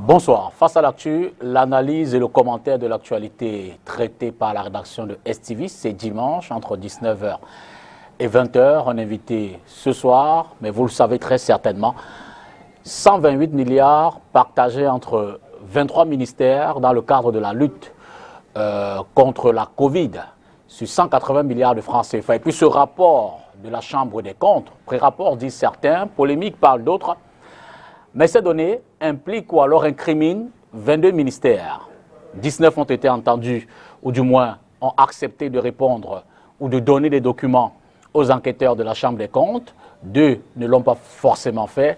Bonsoir. Face à l'actu, l'analyse et le commentaire de l'actualité traité par la rédaction de STV, c'est dimanche entre 19h et 20h. Un invité ce soir, mais vous le savez très certainement, 128 milliards partagés entre 23 ministères dans le cadre de la lutte contre la Covid sur 180 milliards de francs CFA. Et puis ce rapport de la Chambre des comptes, pré-rapport disent certains, polémique parlent d'autres, mais ces données impliquent ou alors incriminent 22 ministères. 19 ont été entendus, ou du moins ont accepté de répondre ou de donner des documents aux enquêteurs de la Chambre des comptes. 2 ne l'ont pas forcément fait.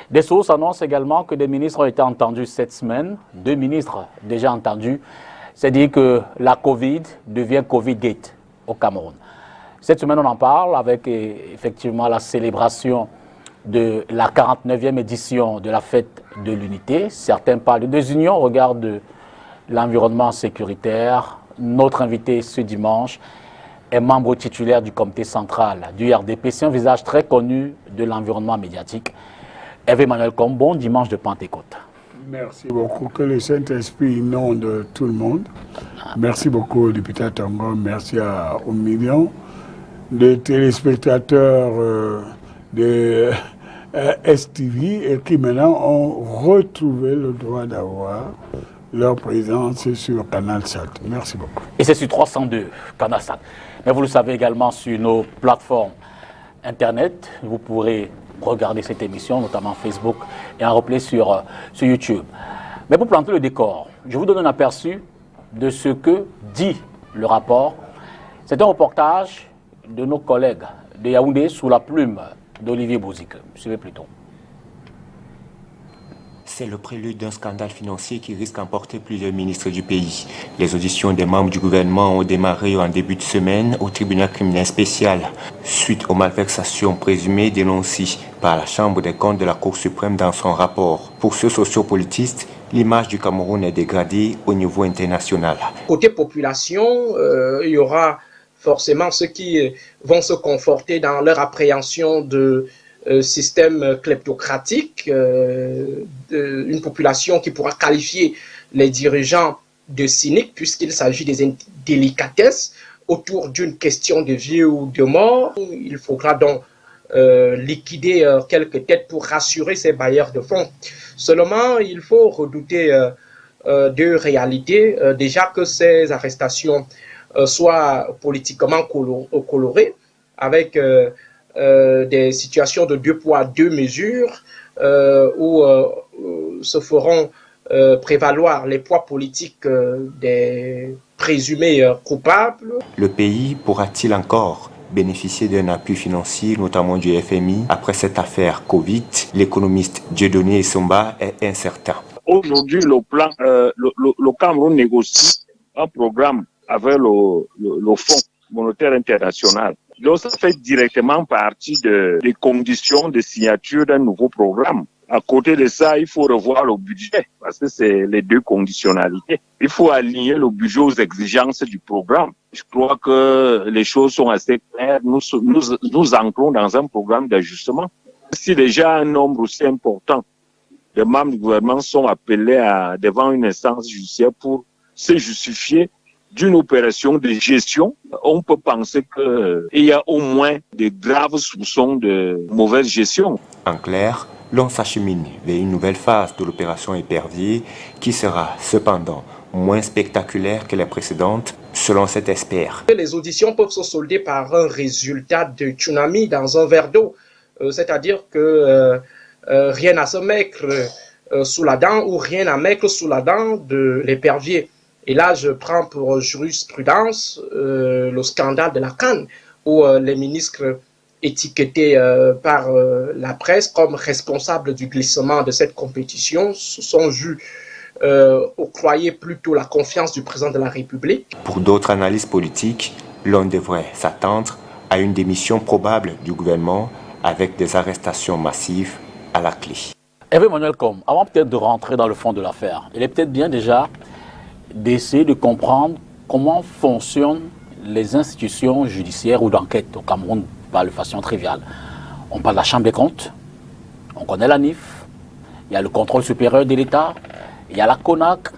Des sources annoncent également que des ministres ont été entendus cette semaine. 2 ministres déjà entendus. C'est-à-dire que la Covid devient Covid-gate au Cameroun. Cette semaine, on en parle avec effectivement la célébration de la 49e édition de la fête de l'unité. Certains parlent de désunion au regard de l'environnement sécuritaire. Notre invité ce dimanche est membre titulaire du comité central du RDP. C'est un visage très connu de l'environnement médiatique. Hervé Emmanuel Combe, bon dimanche de Pentecôte. Merci beaucoup. Que le Saint-Esprit inonde tout le monde. Merci beaucoup, député Tango. Merci aux millions de téléspectateurs de STV et qui maintenant ont retrouvé le droit d'avoir leur présence sur Canal Sat. Merci beaucoup. Et c'est sur 302 Canal Sat. Mais vous le savez également sur nos plateformes Internet. Vous pourrez regarder cette émission, notamment Facebook, et en replay sur YouTube. Mais pour planter le décor, je vous donne un aperçu de ce que dit le rapport. C'est un reportage de nos collègues de Yaoundé sous la plume d'Olivier Bouzik. Suivez plutôt. C'est le prélude d'un scandale financier qui risque d'emporter plusieurs ministres du pays. Les auditions des membres du gouvernement ont démarré en début de semaine au tribunal criminel spécial, suite aux malversations présumées dénoncées par la Chambre des comptes de la Cour suprême dans son rapport. Pour ce sociopolitiste, l'image du Cameroun est dégradée au niveau international. Côté population, il y aura forcément ceux qui vont se conforter dans leur appréhension de système kleptocratique, une population qui pourra qualifier les dirigeants de cyniques puisqu'il s'agit des indélicatesses autour d'une question de vie ou de mort. Il faudra donc liquider quelques têtes pour rassurer ces bailleurs de fonds. Seulement, il faut redouter 2 réalités. Déjà que ces arrestations soient politiquement colorées, avec des situations de 2 poids, 2 mesures, où se feront prévaloir les poids politiques des présumés coupables. Le pays pourra-t-il encore bénéficier d'un appui financier, notamment du FMI, après cette affaire Covid? L'économiste Dieudonné Somba est incertain. Aujourd'hui, le Cameroun négocie un programme avec le Fonds monétaire international. Donc, ça fait directement partie des conditions de signature d'un nouveau programme. À côté de ça, il faut revoir le budget, parce que c'est les 2 conditionnalités. Il faut aligner le budget aux exigences du programme. Je crois que les choses sont assez claires. Nous ancrons dans un programme d'ajustement. Si déjà un nombre aussi important de membres du gouvernement sont appelés devant une instance judiciaire pour se justifier d'une opération de gestion, on peut penser qu'il y a au moins de graves soupçons de mauvaise gestion. En clair, l'on s'achemine vers une nouvelle phase de l'opération Épervier qui sera cependant moins spectaculaire que les précédentes, selon cet expert. Les auditions peuvent se solder par un résultat de tsunami dans un verre d'eau, c'est-à-dire que rien à se mettre sous la dent ou rien à mettre sous la dent de l'Épervier. Et là, je prends pour jurisprudence le scandale de la CAN, où les ministres étiquetés par la presse comme responsables du glissement de cette compétition se sont vus octroyer plutôt la confiance du président de la République. Pour d'autres analyses politiques, l'on devrait s'attendre à une démission probable du gouvernement avec des arrestations massives à la clé. Hervé Emmanuel Combe, avant peut-être de rentrer dans le fond de l'affaire, il est peut-être bien déjà d'essayer de comprendre comment fonctionnent les institutions judiciaires ou d'enquête au Cameroun par de façon triviale. On parle de la Chambre des comptes, on connaît la NIF, il y a le contrôle supérieur de l'État, il y a la CONAC,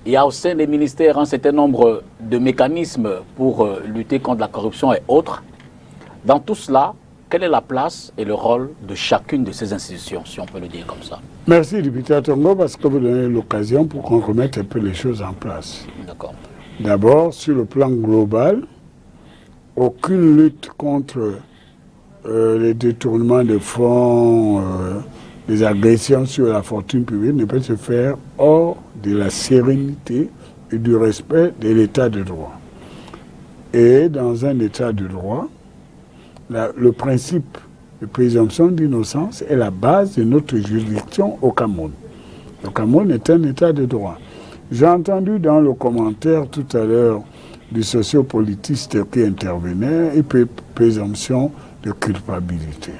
il y a au sein des ministères un certain nombre de mécanismes pour lutter contre la corruption et autres. Dans tout cela, quelle est la place et le rôle de chacune de ces institutions, si on peut le dire comme ça? Merci, député Tongo, parce que vous donnez l'occasion pour qu'on remette un peu les choses en place. D'accord. D'abord, sur le plan global, aucune lutte contre les détournements de fonds, les agressions sur la fortune publique ne peut se faire hors de la sérénité et du respect de l'état de droit. Et dans un état de droit, le principe de présomption d'innocence est la base de notre juridiction au Cameroun. Le Cameroun est un état de droit. J'ai entendu dans le commentaire tout à l'heure du sociopolitiste qui intervenait, et présomption de culpabilité.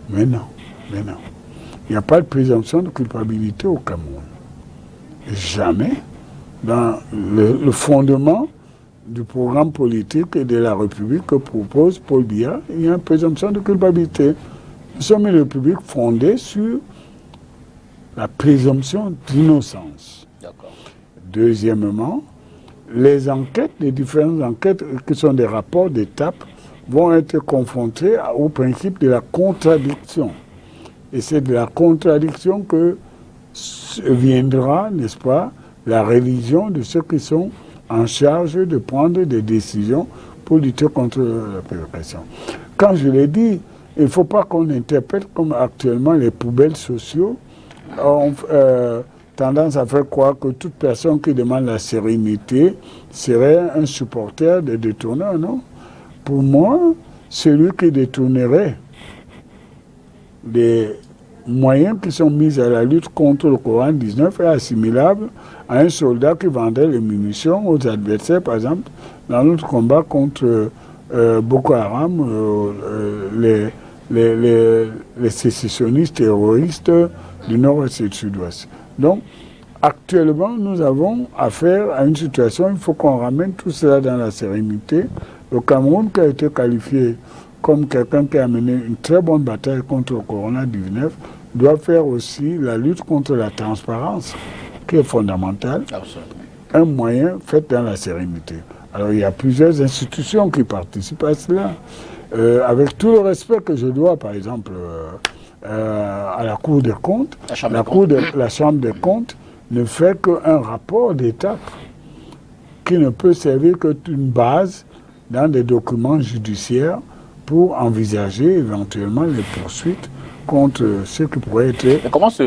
Mais non. Il n'y a pas de présomption de culpabilité au Cameroun. Jamais. Dans le fondement du programme politique et de la République que propose Paul Biya, il y a une présomption de culpabilité. Nous sommes une République fondée sur la présomption d'innocence. Deuxièmement, les enquêtes, les différentes enquêtes qui sont des rapports d'étape, vont être confrontés au principe de la contradiction. Et c'est de la contradiction que viendra, n'est-ce pas, la religion de ceux qui sont en charge de prendre des décisions pour lutter contre la préoccupation. Quand je l'ai dit, il ne faut pas qu'on interprète comme actuellement les poubelles sociaux ont tendance à faire croire que toute personne qui demande la sérénité serait un supporter des détourneurs, non? Pour moi, celui qui détournerait des moyens qui sont mis à la lutte contre le Covid-19 est assimilable à un soldat qui vendait les munitions aux adversaires, par exemple, dans notre combat contre Boko Haram, les sécessionnistes terroristes du nord-est et du sud-ouest. Donc, actuellement, nous avons affaire à une situation, il faut qu'on ramène tout cela dans la sérénité. Le Cameroun, qui a été qualifié comme quelqu'un qui a mené une très bonne bataille contre le Corona-19, doit faire aussi la lutte contre la transparence, qui est fondamentale, un moyen fait dans la sérénité. Alors il y a plusieurs institutions qui participent à cela, avec tout le respect que je dois, par exemple, à la Cour des comptes. La Chambre des comptes ne fait qu'un rapport d'étape qui ne peut servir que d'une base dans des documents judiciaires pour envisager éventuellement les poursuites contre ceux qui pourraient être... Mais comment se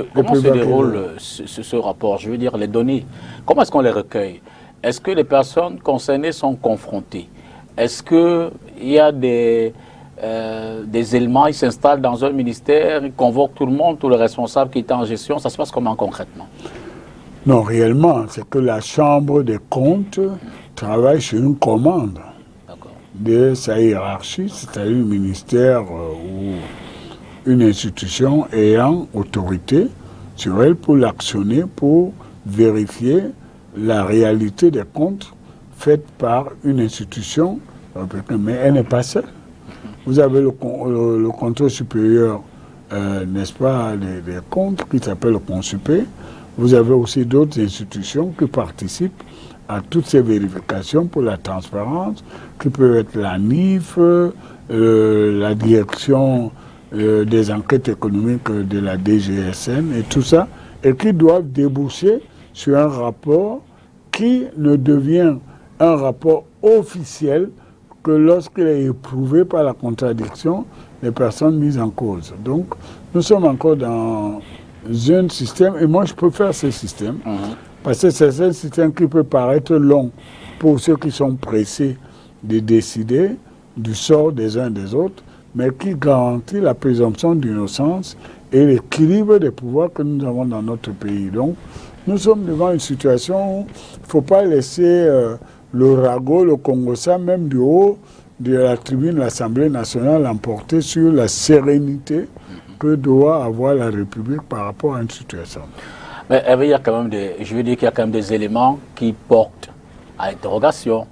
déroule ce rapport? Je veux dire, les données, comment est-ce qu'on les recueille? Est-ce que les personnes concernées sont confrontées? Est-ce qu'il y a des éléments, ils s'installent dans un ministère, ils convoquent tout le monde, tous les responsables qui étaient en gestion? Ça se passe comment concrètement? Non, réellement, c'est que la Chambre des comptes travaille sur une commande de sa hiérarchie, c'est-à-dire un ministère ou une institution ayant autorité sur elle pour l'actionner, pour vérifier la réalité des comptes faits par une institution, mais elle n'est pas seule. Vous avez le contrôle supérieur, n'est-ce pas, des comptes, qui s'appelle le CONSUPÉ. Vous avez aussi d'autres institutions qui participent à toutes ces vérifications pour la transparence, qui peuvent être la NIF, la direction des enquêtes économiques de la DGSN et tout ça, et qui doivent déboucher sur un rapport qui ne devient un rapport officiel que lorsqu'il est éprouvé par la contradiction des personnes mises en cause. Donc, nous sommes encore dans un système, et moi je préfère ce système, parce que c'est un système qui peut paraître long pour ceux qui sont pressés de décider du sort des uns des autres, mais qui garantit la présomption d'innocence et l'équilibre des pouvoirs que nous avons dans notre pays. Donc, nous sommes devant une situation où il ne faut pas laisser le ragot, le Congossa, même du haut de la tribune de l'Assemblée nationale, emporter sur la sérénité que doit avoir la République par rapport à une situation. Mais il y a quand même je veux dire qu'il y a quand même des éléments qui portent à interrogation.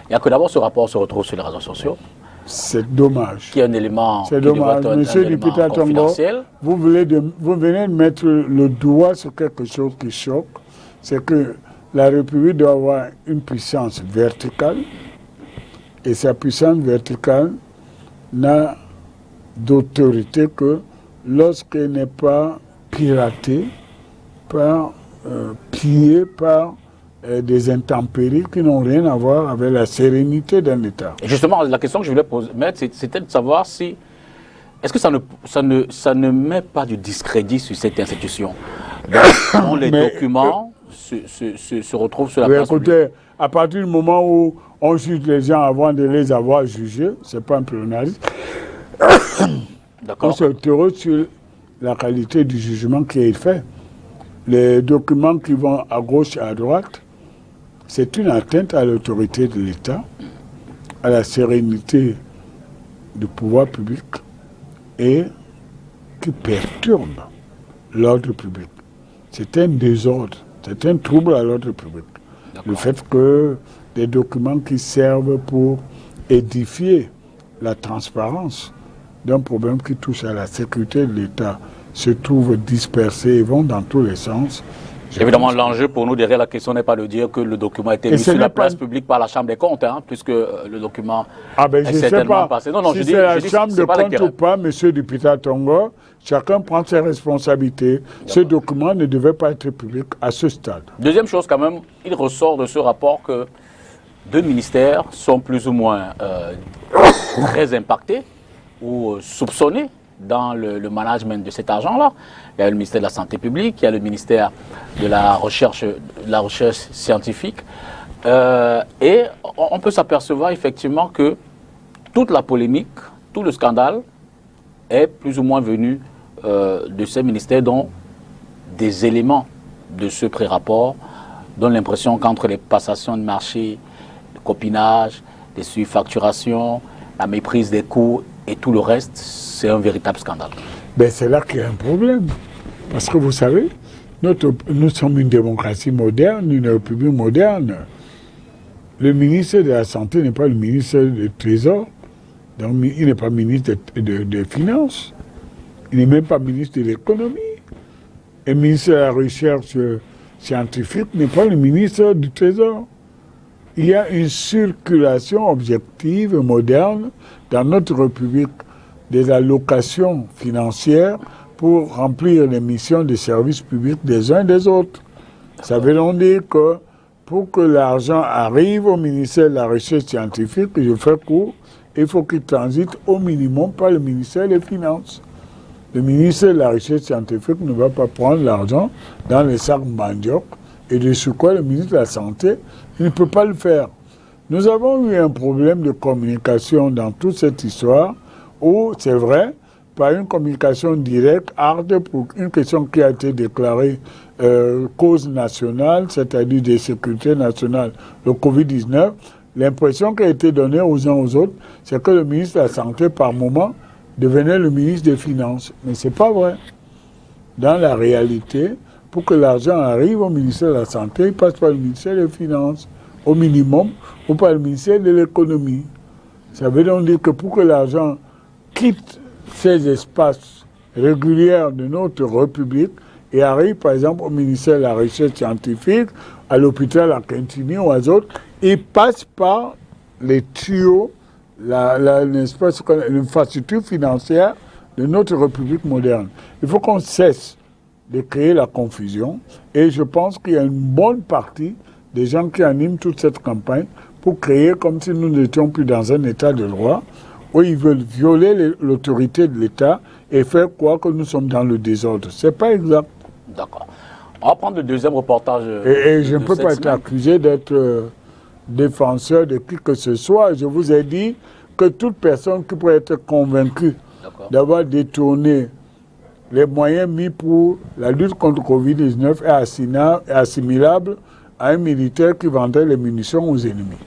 Il y a que d'abord ce rapport se retrouve sur les réseaux sociaux. C'est dommage. Qui est un élément, c'est dommage. Monsieur Dupita Tongo, vous venez de mettre le doigt sur quelque chose qui choque. C'est que la République doit avoir une puissance verticale. Et sa puissance verticale n'a d'autorité que lorsqu'elle n'est pas piratée, pillée par des intempéries qui n'ont rien à voir avec la sérénité d'un État. Et justement, la question que je voulais mettre, c'était de savoir si... Est-ce que ça ne met pas du discrédit sur cette institution dont les documents se retrouvent sur la place publique? Écoutez, à partir du moment où on juge les gens avant de les avoir jugés, ce n'est pas un pléonasme. On s'interroge sur la qualité du jugement qui est fait. Les documents qui vont à gauche et à droite, c'est une atteinte à l'autorité de l'État, à la sérénité du pouvoir public et qui perturbe l'ordre public. C'est un désordre, c'est un trouble à l'ordre public. Le fait que des documents qui servent pour édifier la transparence d'un problème qui touche à la sécurité de l'État se trouvent dispersés et vont dans tous les sens. Évidemment, l'enjeu pour nous derrière la question n'est pas de dire que le document a été mis sur la place publique par la Chambre des comptes, hein, puisque le document est certainement passé. Non, si c'est la Chambre des comptes ou pas, M. Dupita Tongo, chacun prend ses responsabilités. Ce document ne devait pas être public à ce stade. Deuxième chose quand même, il ressort de ce rapport que 2 ministères sont plus ou moins très impactés ou soupçonnés dans le management de cet argent-là. Il y a le ministère de la Santé publique, il y a le ministère de la Recherche scientifique. Et on peut s'apercevoir effectivement que toute la polémique, tout le scandale est plus ou moins venu de ces ministères dont des éléments de ce pré-rapport donnent l'impression qu'entre les passations de marché, le copinage, les surfacturations, la méprise des coûts et tout le reste, c'est un véritable scandale. Ben c'est là qu'il y a un problème. Parce que vous savez, nous sommes une démocratie moderne, une république moderne. Le ministre de la Santé n'est pas le ministre du Trésor, donc il n'est pas ministre des Finances, il n'est même pas ministre de l'Économie. Et le ministre de la Recherche scientifique n'est pas le ministre du Trésor. Il y a une circulation objective et moderne dans notre République des allocations financières pour remplir les missions de services publics des uns et des autres. Ça veut donc dire que pour que l'argent arrive au ministère de la Recherche scientifique, je fais court, il faut qu'il transite au minimum par le ministère des Finances. Le ministère de la Recherche scientifique ne va pas prendre l'argent dans les sacs manioc et de ce quoi le ministre de la Santé il ne peut pas le faire. Nous avons eu un problème de communication dans toute cette histoire où, c'est vrai, par une communication directe, hard, pour une question qui a été déclarée cause nationale, c'est-à-dire de sécurité nationale, le Covid-19, l'impression qui a été donnée aux uns aux autres, c'est que le ministre de la Santé, par moment, devenait le ministre des Finances. Mais ce n'est pas vrai. Dans la réalité, pour que l'argent arrive au ministère de la Santé, il passe par le ministère des Finances, au minimum, ou par le ministère de l'Économie. Ça veut donc dire que pour que l'argent quitte ces espaces réguliers de notre République et arrive, par exemple, au ministère de la Recherche scientifique, à l'hôpital à Quintini ou à d'autres, il passe par les tuyaux, l'infrastructure financière de notre République moderne. Il faut qu'on cesse de créer la confusion et je pense qu'il y a une bonne partie des gens qui animent toute cette campagne pour créer comme si nous n'étions plus dans un état de droit où ils veulent violer l'autorité de l'État et faire croire que nous sommes dans le désordre. Ce n'est pas exact. D'accord. On va prendre le deuxième reportage. Et je ne peux pas être accusé d'être défenseur de qui que ce soit. Je vous ai dit que toute personne qui pourrait être convaincue d'avoir détourné les moyens mis pour la lutte contre le Covid-19 est assimilable à un militaire qui vendait les munitions aux ennemis.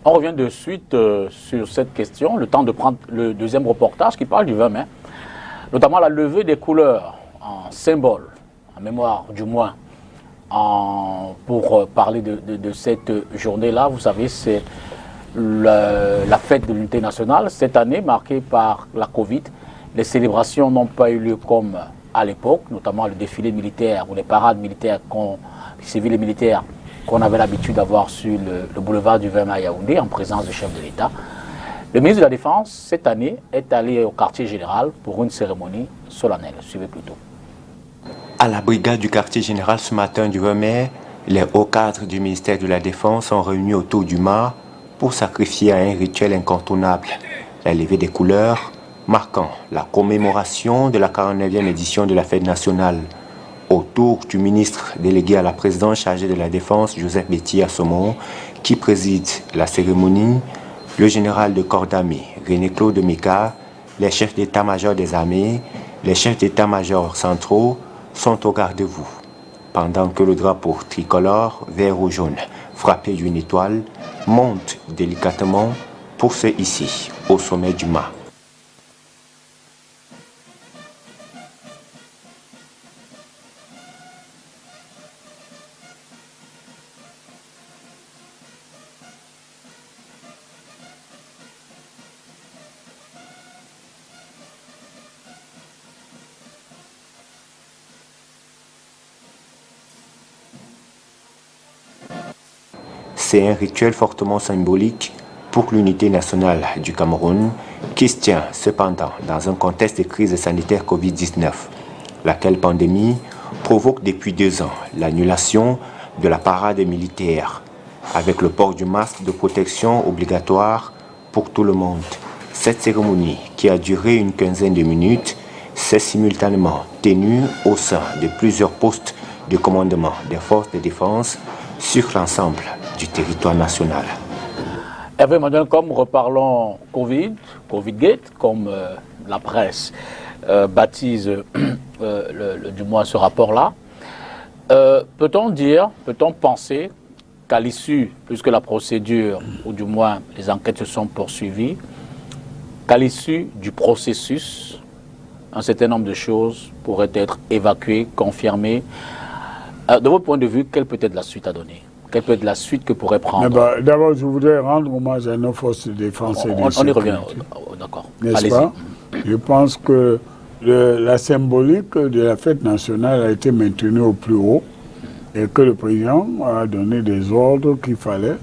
On revient de suite sur cette question, le temps de prendre le deuxième reportage qui parle du 20 mai, notamment la levée des couleurs en symbole, en mémoire du moins, pour parler de cette journée-là. Vous savez, c'est la fête de l'unité nationale. Cette année, marquée par la Covid, les célébrations n'ont pas eu lieu comme à l'époque, notamment le défilé militaire ou les parades militaires, civiles et militaires qu'on avait l'habitude d'avoir sur le boulevard du 20 mai à Yaoundé en présence du chef de l'État. Le ministre de la Défense, cette année, est allé au quartier général pour une cérémonie solennelle. Suivez plutôt. À la brigade du quartier général ce matin du 20 mai, les hauts cadres du ministère de la Défense sont réunis autour du mât pour sacrifier à un rituel incontournable, la levée des couleurs, marquant la commémoration de la 49e édition de la fête nationale. Autour du ministre délégué à la présidence chargé de la Défense, Joseph Betty Assomon, qui préside la cérémonie, le général de corps d'armée, René-Claude Meka, les chefs d'état-major des armées, les chefs d'état-major centraux sont au garde-vous, pendant que le drapeau tricolore, vert ou jaune, frappé d'une étoile, monte délicatement pour se hisser au sommet du mât. C'est un rituel fortement symbolique pour l'unité nationale du Cameroun qui se tient cependant dans un contexte de crise sanitaire Covid-19, laquelle pandémie provoque depuis 2 ans l'annulation de la parade militaire avec le port du masque de protection obligatoire pour tout le monde. Cette cérémonie, qui a duré une quinzaine de minutes, s'est simultanément tenue au sein de plusieurs postes de commandement des forces de défense sur l'ensemble du territoire national. Hervé Emmanuel, comme reparlons Covid-Gate, comme la presse baptise du moins ce rapport-là, peut-on penser qu'à l'issue, puisque la procédure, ou du moins les enquêtes se sont poursuivies, qu'à l'issue du processus, un certain nombre de choses pourraient être évacuées, confirmées. De votre point de vue, quelle peut être la suite à donner? Quelle peut être la suite que pourrait prendre? D'abord, je voudrais rendre hommage à nos forces de défense et de sécurité. On y revient, d'accord. N'est-ce pas? Je pense que la symbolique de la fête nationale a été maintenue au plus haut et que le président a donné des ordres qu'il fallait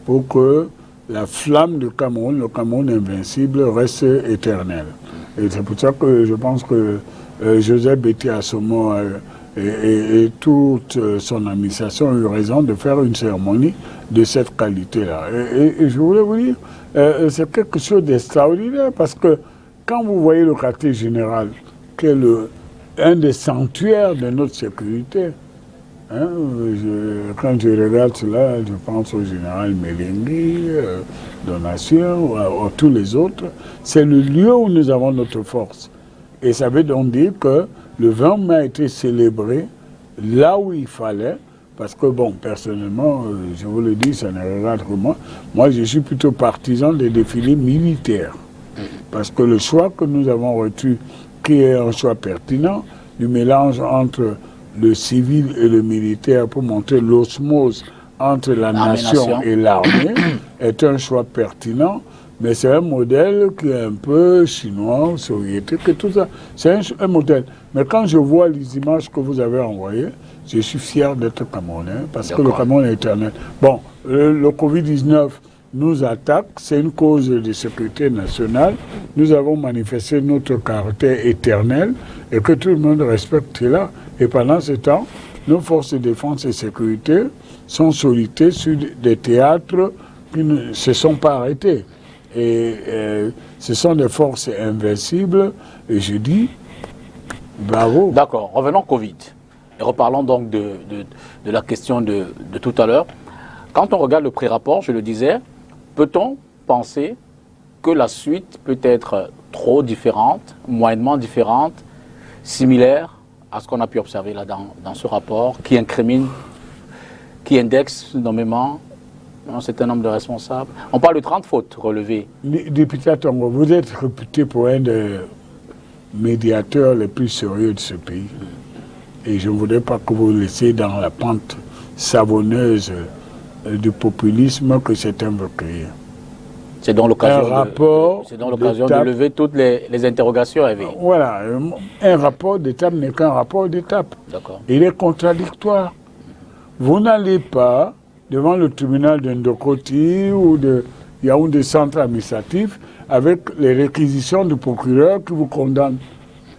pour que la flamme du Cameroun, le Cameroun invincible, reste éternelle. Et c'est pour ça que je pense que Joseph Betty Assomon et toute son administration a eu raison de faire une cérémonie de cette qualité-là. Et je voulais vous dire, c'est quelque chose d'extraordinaire parce que quand vous voyez le quartier général, qui est un des sanctuaires de notre sécurité, hein, quand je regarde cela, je pense au général Melengui, Donatien, à tous les autres, c'est le lieu où nous avons notre force. Et ça veut donc dire que le 20 mai a été célébré là où il fallait, parce que, bon, personnellement, je vous le dis, ça ne regarde que moi. Moi, je suis plutôt partisan des défilés militaires. Parce que le choix que nous avons retenu, qui est un choix pertinent, du mélange entre le civil et le militaire pour montrer l'osmose entre la nation et l'armée, est un choix pertinent. Mais c'est un modèle qui est un peu chinois, soviétique et tout ça. C'est un modèle. Mais quand je vois les images que vous avez envoyées, je suis fier d'être Camerounais, parce que le Cameroun est éternel. Bon, le Covid-19 nous attaque, c'est une cause de sécurité nationale. Nous avons manifesté notre caractère éternel et que tout le monde respecte cela. Et pendant ce temps, nos forces de défense et sécurité sont sollicitées sur des théâtres qui ne se sont pas arrêtés. Et ce sont des forces invincibles, et je dis bravo. D'accord, revenons au Covid. Et reparlons donc de la question de tout à l'heure. Quand on regarde le pré-rapport, je le disais, peut-on penser que la suite peut être trop différente, moyennement différente, similaire à ce qu'on a pu observer là dans ce rapport, qui incrimine, qui indexe nommément un certain nombre de responsables? On parle de 30 fautes relevées. Député Tongo, vous êtes réputé pour un des médiateurs les plus sérieux de ce pays. Et je ne voudrais pas que vous laissiez dans la pente savonneuse du populisme que certains veulent créer. C'est donc l'occasion d'étape. de lever toutes les interrogations. Voilà, un rapport d'étape n'est qu'un rapport d'étape. Il est contradictoire. Vous n'allez pas devant le tribunal de Ndokoti ou de Yaoundé centre administratif avec les réquisitions du procureur qui vous condamne.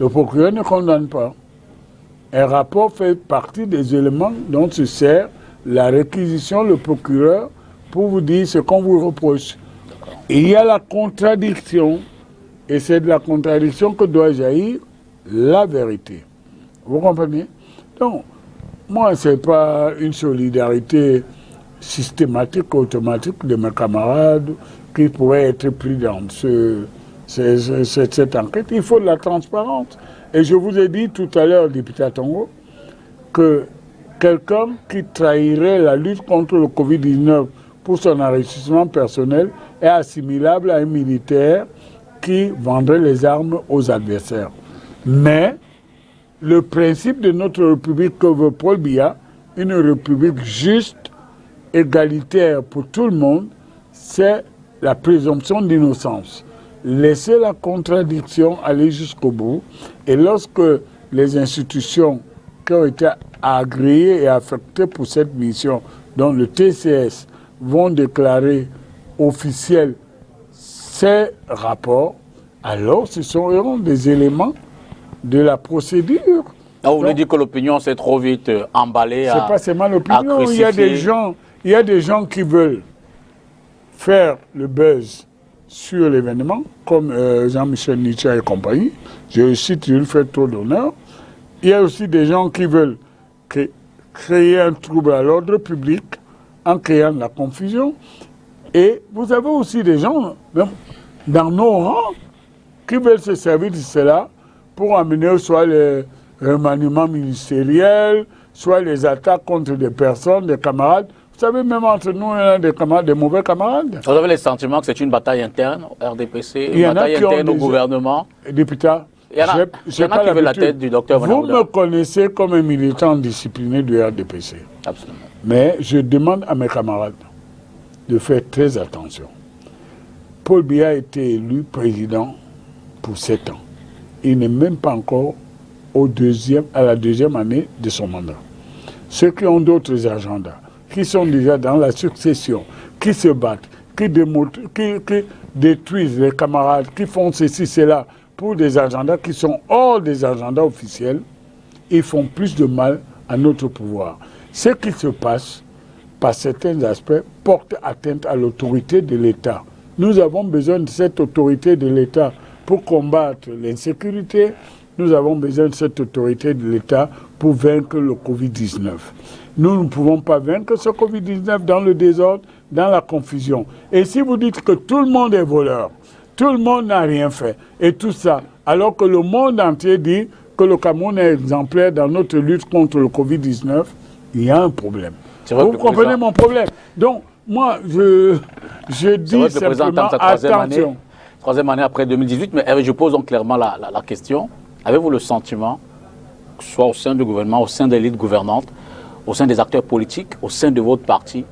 Le procureur ne condamne pas. Un rapport fait partie des éléments dont se sert la réquisition, le procureur, pour vous dire ce qu'on vous reproche. Il y a la contradiction, et c'est de la contradiction que doit jaillir la vérité. Vous comprenez? Donc, moi, ce n'est pas une solidarité systématique, automatique de mes camarades qui pourraient être pris dans cette enquête. Il faut de la transparence. Et je vous ai dit tout à l'heure, député Tongo, que quelqu'un qui trahirait la lutte contre le Covid-19 pour son enrichissement personnel est assimilable à un militaire qui vendrait les armes aux adversaires. Mais le principe de notre République que veut Paul Biya, une République juste, égalitaire pour tout le monde, c'est la présomption d'innocence. Laissez la contradiction aller jusqu'au bout. Et lorsque les institutions qui ont été agréées et affectées pour cette mission, dont le TCS, vont déclarer officiels ces rapports, alors ce seront des éléments de la procédure. Vous voulez dire que l'opinion s'est trop vite emballée. C'est pas seulement l'opinion, il y a des gens qui veulent faire le buzz sur l'événement, comme Jean-Michel Nietzsche et compagnie. Je cite, je lui fais trop d'honneur. Il y a aussi des gens qui veulent créer un trouble à l'ordre public en créant de la confusion. Et vous avez aussi des gens, même dans nos rangs, qui veulent se servir de cela pour amener soit le remaniement ministériel, soit les attaques contre des personnes, des camarades. Vous savez, même entre nous, il y a des camarades, des mauvais camarades. Vous avez le sentiment que c'est une bataille interne au RDPC, une bataille interne au gouvernement? Député, il y en a qui veulent la tête du docteur Van Aouda. Vous me connaissez comme un militant discipliné du RDPC. Absolument. Mais je demande à mes camarades de faire très attention. Paul Biya a été élu président pour 7 ans. Il n'est même pas encore à la deuxième année de son mandat. Ceux qui ont d'autres agendas, qui sont déjà dans la succession, qui se battent, qui détruisent les camarades, qui font ceci, cela, pour des agendas qui sont hors des agendas officiels, ils font plus de mal à notre pouvoir. Ce qui se passe, par certains aspects, porte atteinte à l'autorité de l'État. Nous avons besoin de cette autorité de l'État pour combattre l'insécurité. Nous avons besoin de cette autorité de l'État pour vaincre le Covid-19. Nous ne pouvons pas vaincre ce Covid-19 dans le désordre, dans la confusion. Et si vous dites que tout le monde est voleur, tout le monde n'a rien fait, et tout ça, alors que le monde entier dit que le Cameroun est exemplaire dans notre lutte contre le Covid-19, il y a un problème. Vous comprenez mon problème? Donc, moi, je dis simplement attention. Troisième année après 2018, mais je pose donc clairement la question. Avez-vous le sentiment, soit au sein du gouvernement, au sein de l'élite gouvernante, au sein des acteurs politiques, au sein de votre parti,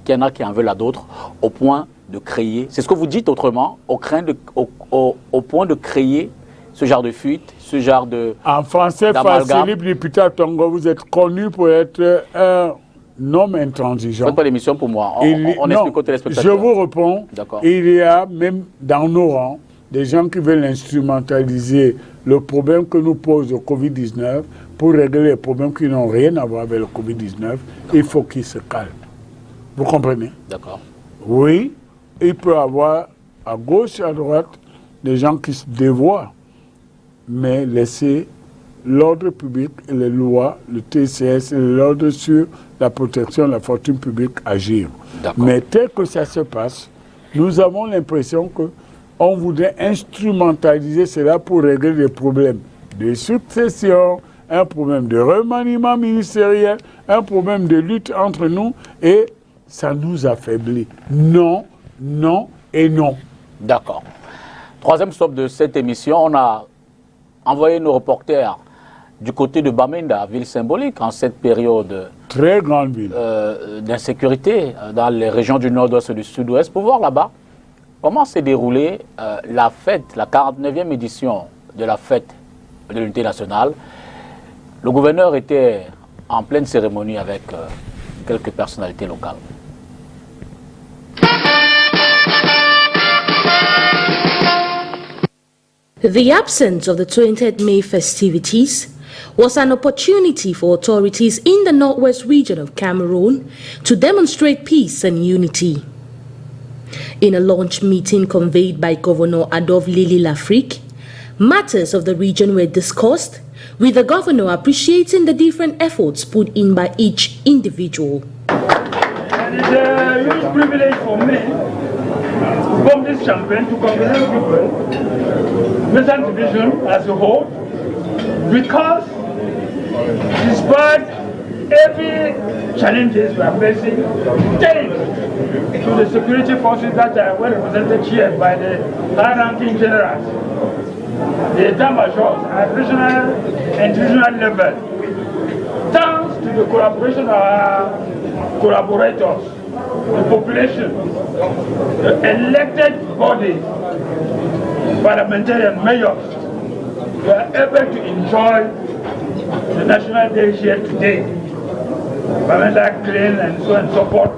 qu'il y en a qui en veulent à d'autres, au point de créer, c'est ce que vous dites autrement, au point de créer ce genre de fuite, ce genre de... En français, Philippe député Tongo, vous êtes connu pour être un homme intransigeant. Faites pas l'émission pour moi, on explique aux téléspectateurs. Je vous réponds, il y a même dans nos rangs des gens qui veulent instrumentaliser le problème que nous pose le Covid-19 pour régler les problèmes qui n'ont rien à voir avec le Covid-19. Il faut qu'ils se calment. Vous comprenez? D'accord. Oui, il peut y avoir à gauche, à droite, des gens qui se dévoient, mais laisser l'ordre public et les lois, le TCS et l'ordre sur la protection de la fortune publique agir. Mais tel que ça se passe, nous avons l'impression qu'on voudrait instrumentaliser cela pour régler des problèmes de succession, un problème de remaniement ministériel, un problème de lutte entre nous, et ça nous affaiblit. Non, non et non. D'accord. Troisième stop de cette émission, on a envoyé nos reporters du côté de Bamenda, ville symbolique, en cette période très grande ville d'insécurité dans les régions du nord-ouest et du sud-ouest, pour voir là-bas comment s'est déroulée la fête, la 49e édition de la fête de l'unité nationale? Le gouverneur était en pleine cérémonie avec quelques personnalités locales. The absence of the 20th May festivities was an opportunity for authorities in the northwest region of Cameroon to demonstrate peace and unity. In a launch meeting conveyed by Governor Adolphe Lily Lafrique, matters of the region were discussed, with the governor appreciating the different efforts put in by each individual. It is a huge privilege for me to form this campaign to congratulate people, Western Division as a whole, because despite every challenges we are facing, thanks to the security forces that are well represented here by the high-ranking generals, the État-majors at regional and divisional level, thanks to the collaboration of our collaborators, the population, the elected body, parliamentarian mayors, we are able to enjoy the National Day here today. Parliament clean and so on and so forth.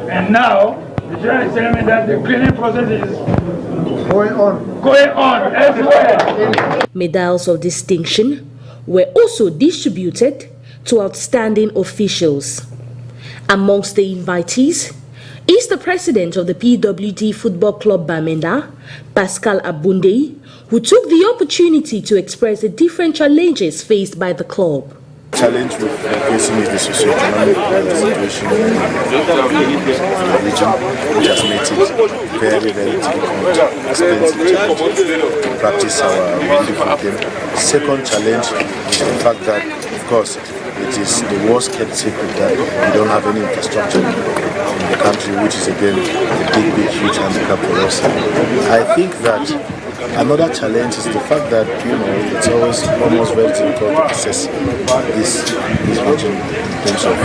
And now, the general is telling me that the cleaning process is going on elsewhere. Medals of distinction were also distributed to outstanding officials. Amongst the invitees is the president of the PWD Football Club Bamenda, Pascal Abunde, who took the opportunity to express the different challenges faced by the club. The challenge we're facing is the socio-economic situation in the region, which has made it very, very difficult, expensive to practice our football game. Second challenge is the fact that, of course, it is the worst kept secret that we don't have any infrastructure in the country, which is again a big, huge handicap for us. I think that another challenge is the fact that it's always almost very difficult to access this region in terms of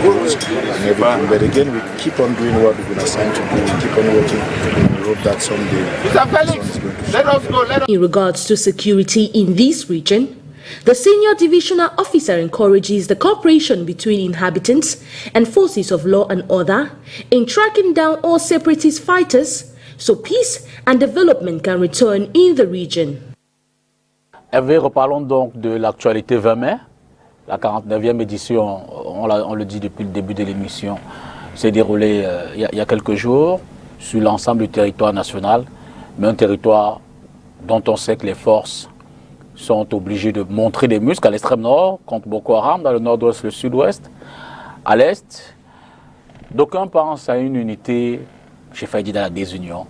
roads and everything. But again, we keep on doing what we've been assigned to do. We keep on working, and we hope that someday. In regards to security in this region, the senior divisional officer encourages the cooperation between inhabitants and forces of law and order in tracking down all separatist fighters so peace and development can return in the region. Hervé, reparlons donc de l'actualité 20 mai. La 49e édition, on le dit depuis le début de l'émission, s'est déroulée il y a quelques jours sur l'ensemble du territoire national, mais un territoire dont on sait que les forces sont obligés de montrer des muscles à l'extrême nord contre Boko Haram, dans le nord-ouest, le sud-ouest, à l'est. D'aucuns pensent à une unité, j'ai failli dire dans la désunion,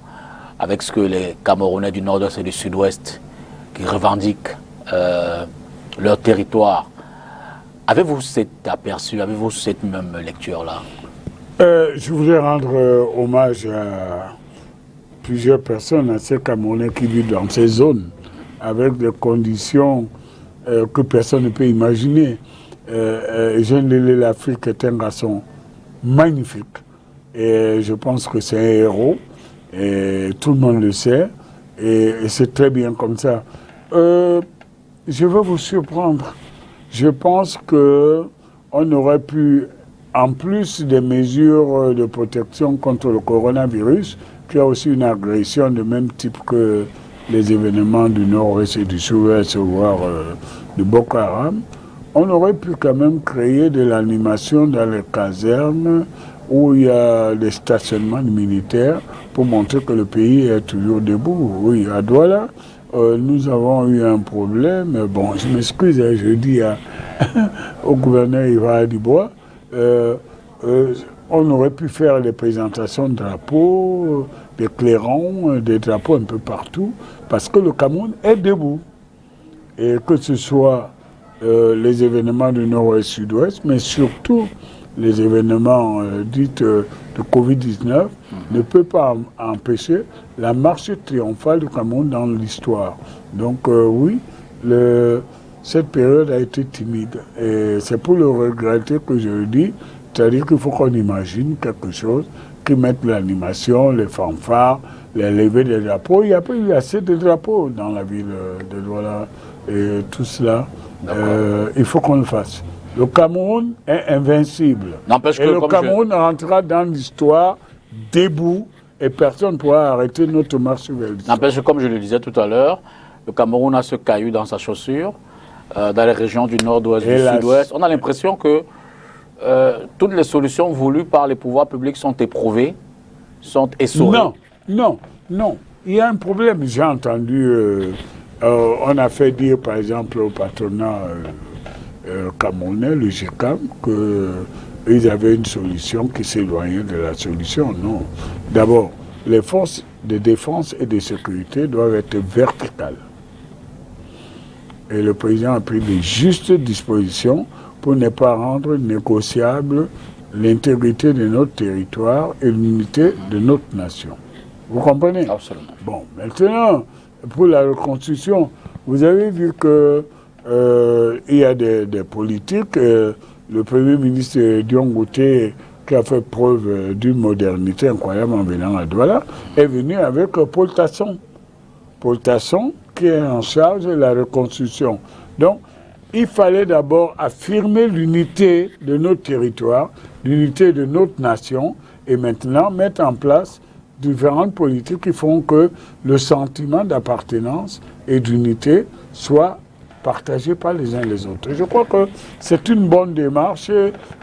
avec ce que les Camerounais du nord-ouest et du sud-ouest qui revendiquent leur territoire. Avez-vous cet aperçu, avez-vous cette même lecture-là? Je voudrais rendre hommage à plusieurs personnes, à ces Camerounais qui vivent dans ces zones, avec des conditions que personne ne peut imaginer. Jean Lélé Lafrique est un garçon magnifique. Et je pense que c'est un héros. Et tout le monde le sait. Et c'est très bien comme ça. Je veux vous surprendre. Je pense qu'on aurait pu, en plus des mesures de protection contre le coronavirus, qui a aussi une agression de même type que les événements du nord-ouest et du sud-ouest, voire du Boko Haram, on aurait pu quand même créer de l'animation dans les casernes où il y a des stationnements militaires pour montrer que le pays est toujours debout. Oui, à Douala, nous avons eu un problème. Bon, je m'excuse, je dis au gouverneur Iva Dubois, on aurait pu faire des présentations de drapeaux, des clairons, des drapeaux un peu partout, parce que le Cameroun est debout. Et que ce soit les événements du nord-ouest, sud-ouest, mais surtout les événements dits de Covid-19, ne peut pas empêcher la marche triomphale du Cameroun dans l'histoire. Donc oui, cette période a été timide. Et c'est pour le regretter que je le dis, c'est-à-dire qu'il faut qu'on imagine quelque chose qui mette l'animation, les fanfares, les levées des drapeaux. Il n'y a pas eu assez de drapeaux dans la ville de Douala. Et tout cela, il faut qu'on le fasse. Le Cameroun est invincible. N'empêche et que, le Cameroun rentrera dans l'histoire debout et personne ne pourra arrêter notre marche vers l'histoire. N'empêche que, comme je le disais tout à l'heure, le Cameroun a ce caillou dans sa chaussure, dans les régions du nord-ouest, du sud-ouest. On a l'impression que toutes les solutions voulues par les pouvoirs publics sont éprouvées, sont essorées. Non. Il y a un problème. J'ai entendu, on a fait dire par exemple au patronat camerounais, le GECAM, qu'ils avaient une solution qui s'éloignait de la solution. Non. D'abord, les forces de défense et de sécurité doivent être verticales. Et le président a pris de justes dispositions pour ne pas rendre négociable l'intégrité de notre territoire et l'unité de notre nation. Vous comprenez? Absolument. Bon, maintenant, pour la reconstruction, vous avez vu que il y a des politiques. Le Premier ministre Dion Ngouté, qui a fait preuve d'une modernité incroyable en venant à Douala, est venu avec Paul Tasson. Paul Tasson, qui est en charge de la reconstruction. Donc, il fallait d'abord affirmer l'unité de notre territoire, l'unité de notre nation, et maintenant mettre en place différentes politiques qui font que le sentiment d'appartenance et d'unité soit partagé par les uns les autres. Et je crois que c'est une bonne démarche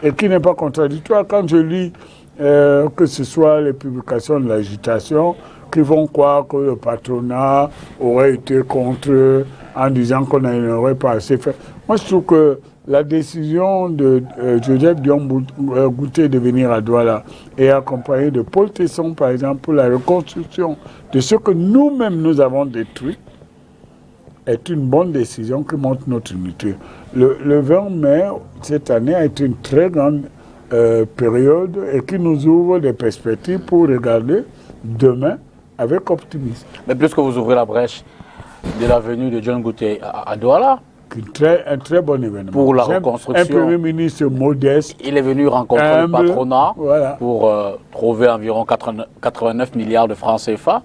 et qui n'est pas contradictoire. Quand je lis que ce soit les publications de l'agitation, qui vont croire que le patronat aurait été contre en disant qu'on n'aurait pas assez fait. Moi, je trouve que la décision de Joseph Dion Ngouté de venir à Douala et accompagné de Paul Tasson, par exemple, pour la reconstruction de ce que nous-mêmes nous avons détruit, est une bonne décision qui montre notre unité. Le 20 mai, cette année, a été une très grande période et qui nous ouvre des perspectives pour regarder demain avec optimisme. Mais puisque vous ouvrez la brèche de la venue de Dion Ngouté à Douala, un très bon événement. Pour la reconstruction. Un Premier ministre modeste. Il est venu rencontrer humble, le patronat voilà, pour trouver environ 89 milliards de francs CFA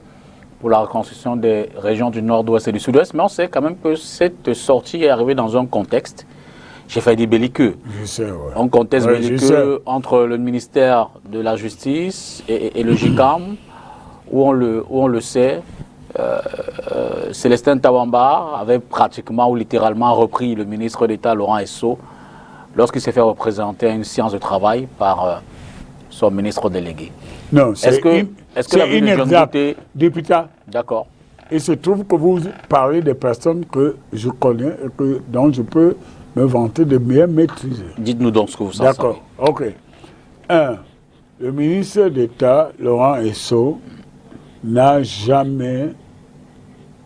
pour la reconstruction des régions du nord-ouest et du sud-ouest. Mais on sait quand même que cette sortie est arrivée dans un contexte, j'ai failli dire belliqueux. Je sais, ouais. Un contexte belliqueux entre le ministère de la Justice et le GICAM, où on le sait, Célestin Tawamba avait pratiquement ou littéralement repris le ministre d'État Laurent Esso lorsqu'il s'est fait représenter à une séance de travail par son ministre délégué. Non, c'est inexact, député. D'accord. Il se trouve que vous parlez des personnes que je connais et dont je peux me vanter de bien maîtriser. Dites-nous donc ce que vous en savez. D'accord, ok. Le ministre d'État Laurent Esso n'a jamais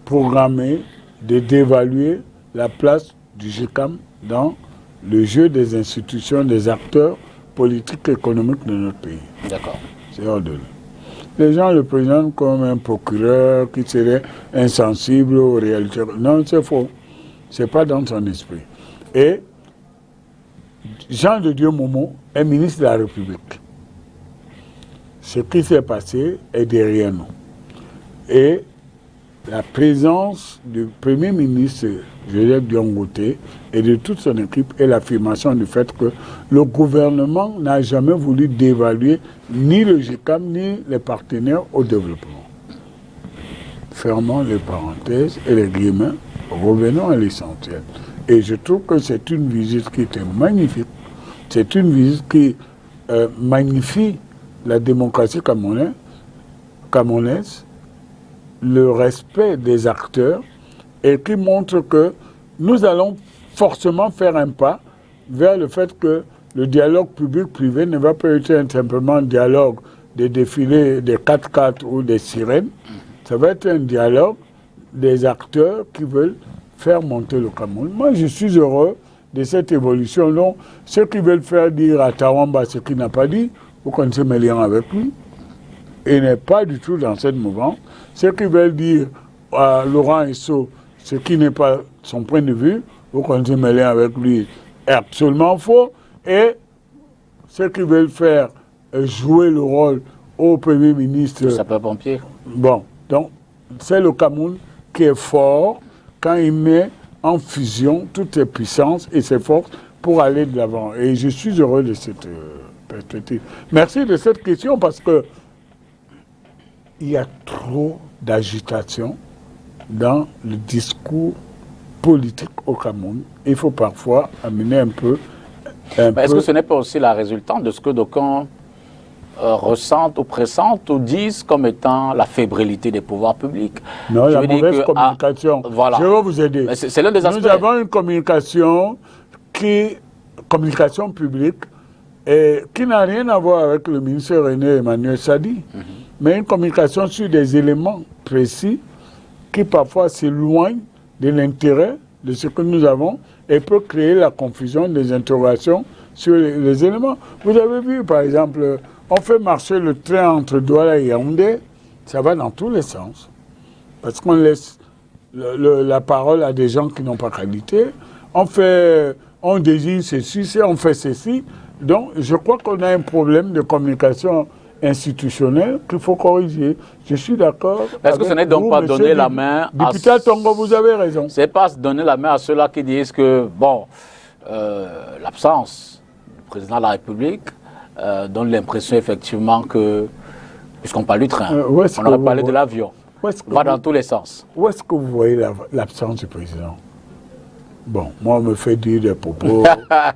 programmé de dévaluer la place du GICAM dans le jeu des institutions, des acteurs politiques et économiques de notre pays. D'accord. C'est hors de là. Les gens le présentent comme un procureur qui serait insensible aux réalités. Non, c'est faux. C'est pas dans son esprit. Et Jean de Dieu Momo est ministre de la République. Ce qui s'est passé est derrière nous. Et la présence du Premier ministre Joseph Dion Ngouté et de toute son équipe est l'affirmation du fait que le gouvernement n'a jamais voulu dévaluer ni le GICAM ni les partenaires au développement. Fermons les parenthèses et les guillemets, revenons à l'essentiel. Et je trouve que c'est une visite qui était magnifique. C'est une visite qui magnifie la démocratie camerounaise, le respect des acteurs et qui montre que nous allons forcément faire un pas vers le fait que le dialogue public-privé ne va pas être simplement un dialogue des défilés des 4x4 ou des sirènes. Ça va être un dialogue des acteurs qui veulent faire monter le Cameroun. Moi, je suis heureux de cette évolution. Donc, ceux qui veulent faire dire à Tawamba ce qu'il n'a pas dit, vous connaissez mes liens avec lui, il n'est pas du tout dans cette mouvance. Ceux qui veulent dire à Laurent Esso ce qui n'est pas son point de vue, vous connaissez mes liens avec lui, est absolument faux. Et ceux qui veulent faire jouer le rôle au Premier ministre... Le sapeur-pompier. Bon, donc c'est le Cameroun qui est fort quand il met en fusion toutes ses puissances et ses forces pour aller de l'avant. Et je suis heureux de cette perspective. Merci de cette question parce que il y a trop d'agitation dans le discours politique au Cameroun. Il faut parfois amener un peu... Est-ce que ce n'est pas aussi la résultante de ce que d'aucuns ressentent ou pressentent ou disent comme étant la fébrilité des pouvoirs publics? Non, la mauvaise communication. Voilà. Je vais vous aider. C'est l'un des aspects. Nous avons une communication publique, et qui n'a rien à voir avec le ministre René Emmanuel Sadi, mais une communication sur des éléments précis qui parfois s'éloignent de l'intérêt de ce que nous avons et peut créer la confusion des interrogations sur les éléments. Vous avez vu, par exemple, on fait marcher le train entre Douala et Yaoundé, ça va dans tous les sens, parce qu'on laisse la parole à des gens qui n'ont pas qualité, on désigne ceci, on fait ceci. Donc, je crois qu'on a un problème de communication institutionnelle qu'il faut corriger. Je suis d'accord. Est-ce que ce n'est donc pas donner la main à... Député Tongo, vous avez raison. Ce n'est pas donner la main à ceux-là qui disent que, bon, l'absence du président de la République donne l'impression effectivement que, puisqu'on parle du train, on a parlé de l'avion, va dans tous les sens. Où est-ce que vous voyez l'absence du président? Bon, moi, on me fait dire des propos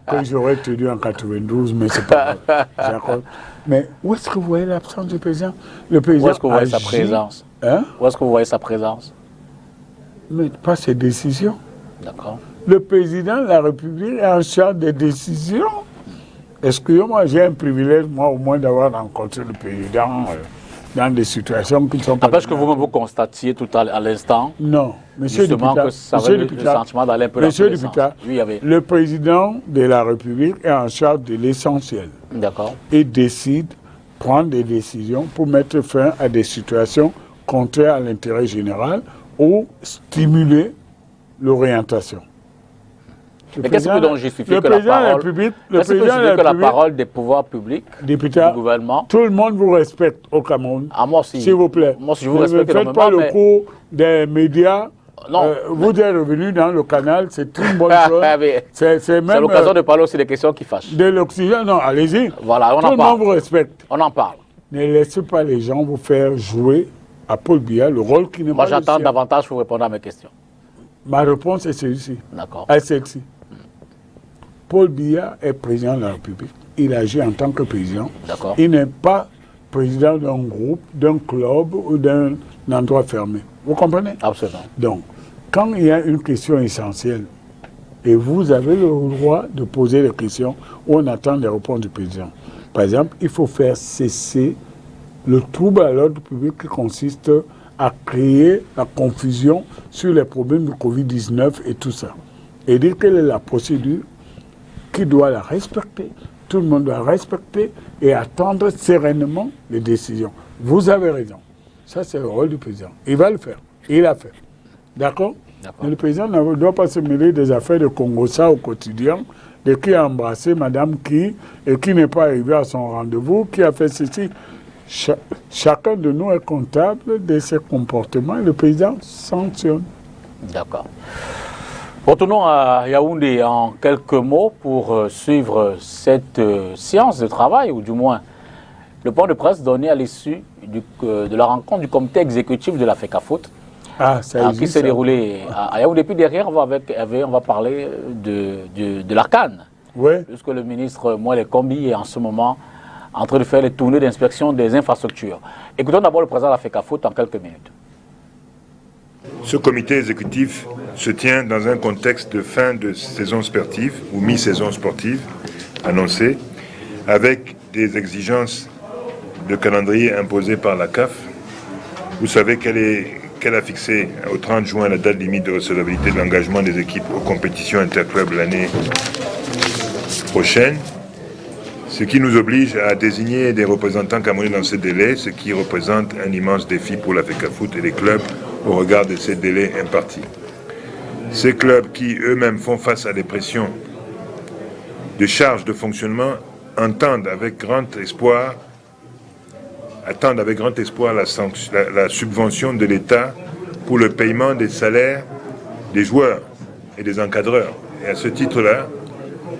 que j'aurais tenus en 92, mais c'est pas grave. Mais où est-ce que vous voyez l'absence du président? Le président où est-ce que vous voyez sa présence? Hein? Où est-ce que vous voyez sa présence? Mais pas ses décisions. D'accord. Le président de la République est en charge des décisions. Excusez-moi, j'ai un privilège, moi, au moins, d'avoir rencontré le président dans des situations qui ne sont pas... N'empêche que vous constatiez tout à l'instant. Non, monsieur Dupita, que ça avait le sentiment d'aller un peu dans tous les sens. Oui, le président de la République est en charge de l'essentiel. D'accord. Et décide, prend des décisions pour mettre fin à des situations contraires à l'intérêt général ou stimuler l'orientation. Mais qu'est-ce que donc justifie que la parole des pouvoirs publics, du gouvernement... Tout le monde vous respecte au Cameroun. Ah, moi aussi. S'il vous plaît. Moi aussi, je vous respecte énormément. Ne faites pas le coup des médias. Non. Vous êtes revenu dans le canal, c'est une bonne chose. C'est l'occasion de parler aussi des questions qui fâchent. De l'oxygène, non, allez-y. Voilà, on en parle. Tout le monde vous respecte. On en parle. Ne laissez pas les gens vous faire jouer à Paul Biya le rôle qui n'est pas le sien. Moi, j'attends davantage pour répondre à mes questions. Ma réponse est celle-ci. D'accord. Elle est celle-ci. Paul Biya est président de la République. Il agit en tant que président. D'accord. Il n'est pas président d'un groupe, d'un club ou d'un endroit fermé. Vous comprenez? Absolument. Donc, quand il y a une question essentielle, et vous avez le droit de poser des questions où on attend les réponses du président. Par exemple, il faut faire cesser le trouble à l'ordre public qui consiste à créer la confusion sur les problèmes du Covid-19 et tout ça. Et dire quelle est la procédure qui doit la respecter. Tout le monde doit respecter et attendre sereinement les décisions. Vous avez raison. Ça, c'est le rôle du président. Il va le faire. Il l'a fait. D'accord? Mais le président ne doit pas se mêler des affaires de Congossa au quotidien, de qui a embrassé madame qui, et qui n'est pas arrivé à son rendez-vous, qui a fait ceci. Chacun de nous est comptable de ses comportements et le président sanctionne. D'accord. Retournons à Yaoundé en quelques mots pour suivre cette séance de travail, ou du moins le point de presse donné à l'issue de la rencontre du comité exécutif de la FECAFOOT, qui s'est déroulée à Yaoundé. Puis derrière, on va parler de la CAN, puisque le ministre Moël Kombi est en ce moment en train de faire les tournées d'inspection des infrastructures. Écoutons d'abord le président de la FECAFOOT en quelques minutes. Ce comité exécutif se tient dans un contexte de fin de saison sportive ou mi-saison sportive annoncée, avec des exigences de calendrier imposées par la CAF. Vous savez qu'elle a fixé au 30 juin la date limite de recevabilité de l'engagement des équipes aux compétitions interclubs l'année prochaine, ce qui nous oblige à désigner des représentants camerounais dans ce délai, ce qui représente un immense défi pour la FECAFOOT et les clubs au regard de ces délais impartis. Ces clubs qui eux-mêmes font face à des pressions de charges de fonctionnement entendent avec grand espoir attendent avec grand espoir la subvention de l'État pour le paiement des salaires des joueurs et des encadreurs. Et à ce titre-là,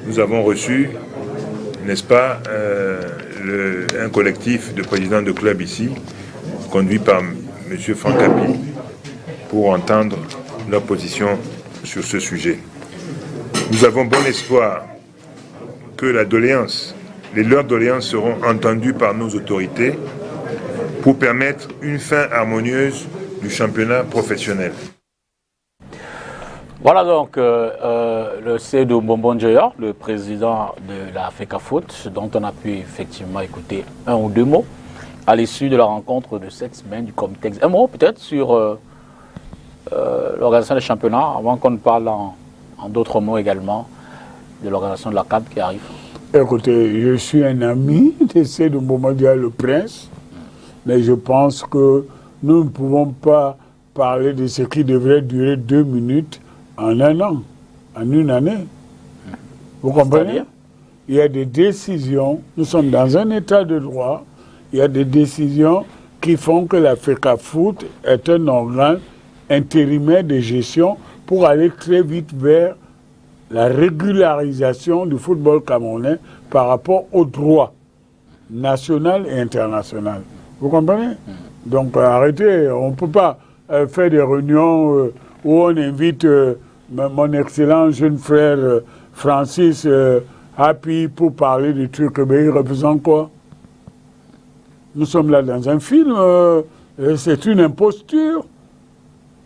nous avons reçu, n'est-ce pas, un collectif de présidents de clubs ici, conduit par M. Franck Capi, pour entendre leur position sur ce sujet. Nous avons bon espoir que leurs doléances seront entendues par nos autorités pour permettre une fin harmonieuse du championnat professionnel. Voilà donc le Seydou Bombon-Djoya, le président de la FECAFOOT, dont on a pu effectivement écouter un ou deux mots à l'issue de la rencontre de cette semaine du comité. Un mot peut-être sur l'organisation des championnats, avant qu'on ne parle en d'autres mots également de l'organisation de la CAN qui arrive. Écoutez, je suis un ami de Seydou Bombon-Djoya, le prince, mais je pense que nous ne pouvons pas parler de ce qui devrait durer 2 minutes en un an, en une année. Vous comprenez? Il y a des décisions, nous sommes dans un état de droit, il y a des décisions qui font que la FECAFOOT est un organe intérimaire de gestion pour aller très vite vers la régularisation du football camerounais par rapport aux droits national et international. Vous comprenez? Donc arrêtez, on ne peut pas faire des réunions où on invite mon excellent jeune frère Francis Happy pour parler du truc. Mais il représente quoi? Nous sommes là dans un film, c'est une imposture.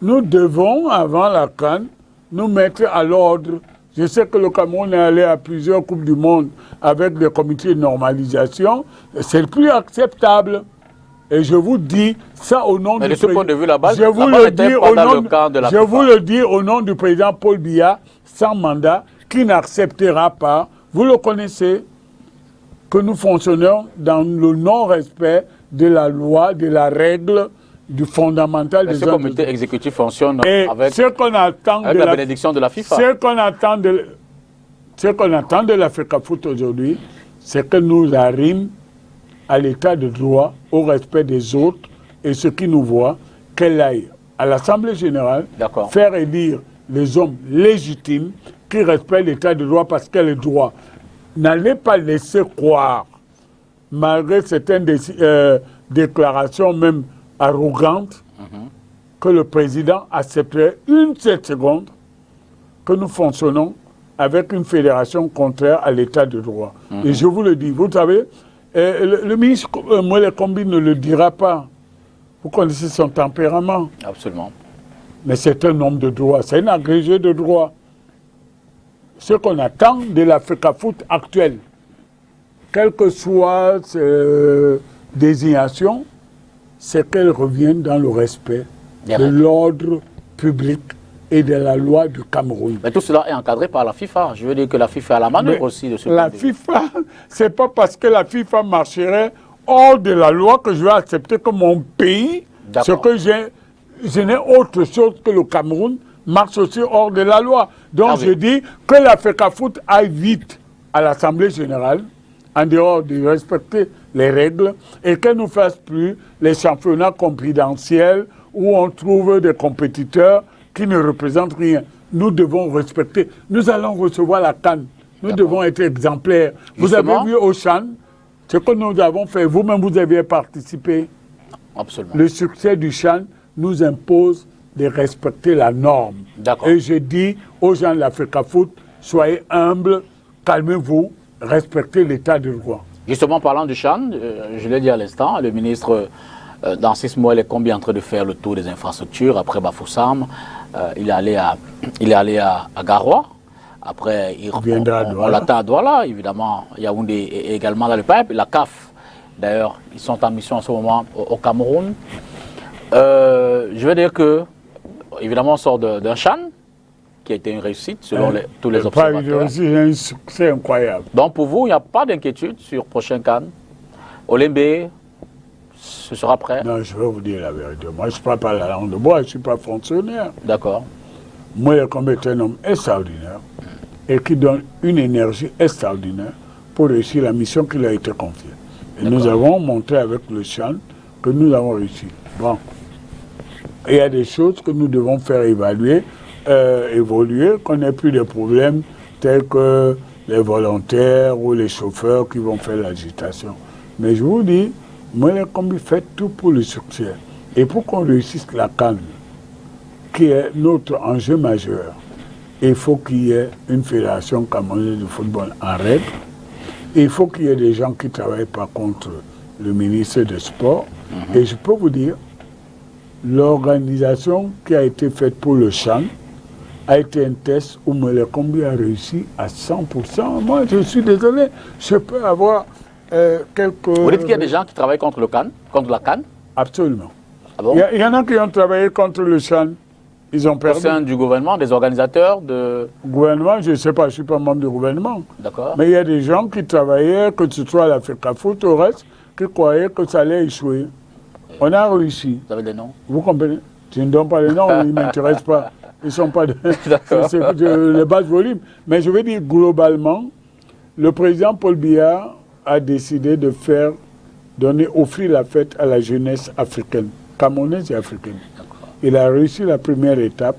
Nous devons, avant la CAN, nous mettre à l'ordre. Je sais que le Cameroun est allé à plusieurs Coupes du Monde avec des comités de normalisation. C'est plus acceptable. Et je vous dis ça au nom du président. Je vous le dis au nom du président Paul Biya, sans mandat, qui n'acceptera pas. Vous le connaissez, que nous fonctionnons dans le non-respect de la loi, de la règle, du fondamental des ce comité exécutif fonctionne avec la bénédiction de la FIFA. Ce qu'on attend de la FECAFOOT aujourd'hui, c'est que nous arrivions à l'état de droit, au respect des autres, et ceux qui nous voient, qu'elle aille à l'Assemblée générale faire élire les hommes légitimes qui respectent l'état de droit parce qu'elle est droit. N'allez pas laisser croire, malgré certaines déclarations même arrogantes, que le président accepterait une seule seconde que nous fonctionnons avec une fédération contraire à l'état de droit. Et je vous le dis, vous savez, le ministre Moele Kombi ne le dira pas. Vous connaissez son tempérament. Absolument. Mais c'est un homme de droit, c'est un agrégé de droit. Ce qu'on attend de la FECAFOOT actuelle, quelle que soit ses désignations, c'est qu'elle revienne dans le respect de l'ordre public et de la loi du Cameroun. Mais tout cela est encadré par la FIFA. Je veux dire que la FIFA a la manœuvre aussi de ce La FIFA, c'est pas parce que la FIFA marcherait hors de la loi que je vais accepter que mon pays, ce que je n'ai autre chose que le Cameroun, marche aussi hors de la loi. Donc je dis que la FECAFOOT aille vite à l'Assemblée générale, en dehors de respecter les règles, et qu'elle ne fasse plus les championnats confidentiels où on trouve des compétiteurs qui ne représentent rien. Nous devons respecter. Nous allons recevoir la CAN. Nous devons être exemplaires. Justement, vous avez vu au CHAN, ce que nous avons fait, vous-même vous aviez participé. Absolument. Le succès du CHAN nous impose de respecter la norme. Et je dis aux gens de la FECAFOOT, soyez humbles, calmez-vous, respectez l'état de droit. Justement, parlant du CHAN, je l'ai dit à l'instant, le ministre Narcisse Moele Kombi est en train de faire le tour des infrastructures. Après Bafoussam, il est allé à Garoua. Après, on l'attend à Douala, évidemment. Yaoundé est également dans le pipe. La CAF, d'ailleurs, ils sont en mission en ce moment au Cameroun. Je veux dire que, évidemment, on sort d'un CHAN qui a été une réussite selon tous les observateurs. C'est un succès incroyable. Donc pour vous, il n'y a pas d'inquiétude sur prochain CAN. Olembe, ce sera prêt? Non, je vais vous dire la vérité. Moi, je ne parle pas la langue de bois, je ne suis pas fonctionnaire. D'accord. Moi, Kombi est un homme extraordinaire et qui donne une énergie extraordinaire pour réussir la mission qui lui a été confiée. Et nous avons montré avec le Chan que nous avons réussi. Bon. Il y a des choses que nous devons faire évoluer, qu'on n'ait plus de problèmes tels que les volontaires ou les chauffeurs qui vont faire l'agitation. Mais je vous dis, Moele Kombi fait tout pour le succès. Et pour qu'on réussisse la CAN, qui est notre enjeu majeur, il faut qu'il y ait une fédération camerounaise de football en règle. Il faut qu'il y ait des gens qui travaillent par contre le ministre des Sports. Et je peux vous dire, l'organisation qui a été faite pour le Chan a été un test où Moele Kombi a réussi à 100%. Moi, je suis désolé, je peux avoir quelques... Vous dites qu'il y a des gens qui travaillent contre le CAN, contre la CAN? Absolument. Ah bon? Il y en a qui ont travaillé contre le Chan. Ils ont perdu. Au sein du gouvernement, des organisateurs de... Gouvernement, je ne sais pas, je ne suis pas membre du gouvernement. D'accord. Mais il y a des gens qui travaillaient, que ce soit à l'Africa Foot, au reste, qui croyaient que ça allait échouer. On a réussi. Vous avez des noms? Vous comprenez? Je ne donne pas les noms, ils ne m'intéressent pas. Ils ne sont pas de les bases volumes. Mais je veux dire, globalement, le président Paul Biya a décidé de offrir la fête à la jeunesse africaine, camerounaise et africaine. Il a réussi la première étape,